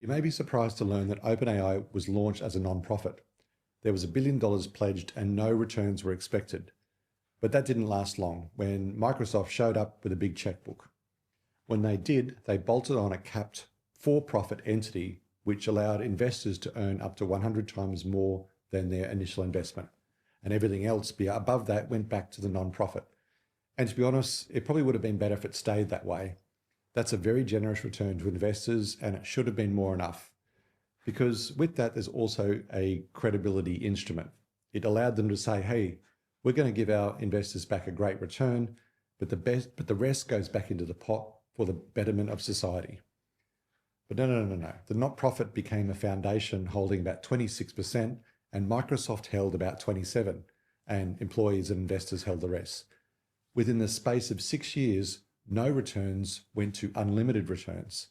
You may be surprised to learn that OpenAI was launched as a non-profit. There was $1 billion pledged and no returns were expected. But that didn't last long when Microsoft showed up with a big checkbook. When they did, they bolted on a capped for-profit entity which allowed investors to earn up to 100 times more than their initial investment. And everything else above that went back to the non-profit. And to be honest, it probably would have been better if it stayed that way. That's a very generous return to investors, and it should have been more enough. Because with that, there's also a credibility instrument. It allowed them to say, hey, we're going to give our investors back a great return, but the rest goes back into the pot for the betterment of society. But no. The not-profit became a foundation holding about 26%, and Microsoft held about 27%, and employees and investors held the rest. Within the space of 6 years, no returns went to unlimited returns.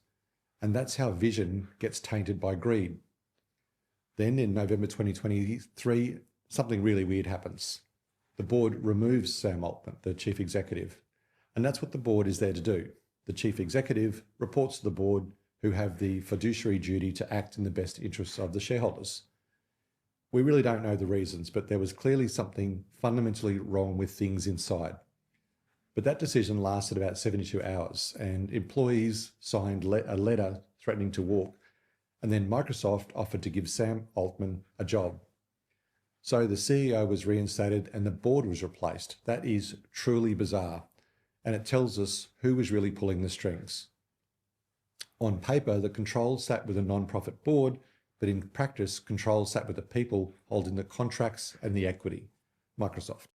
And that's how vision gets tainted by greed. Then in November 2023, something really weird happens. The board removes Sam Altman, the chief executive. And that's what the board is there to do. The chief executive reports to the board, who have the fiduciary duty to act in the best interests of the shareholders. We really don't know the reasons, but there was clearly something fundamentally wrong with things inside. But that decision lasted about 72 hours and employees signed a letter threatening to walk. And then Microsoft offered to give Sam Altman a job. So the CEO was reinstated and the board was replaced. That is truly bizarre. And it tells us who was really pulling the strings. On paper, the control sat with a non-profit board, but in practice, control sat with the people holding the contracts and the equity, Microsoft.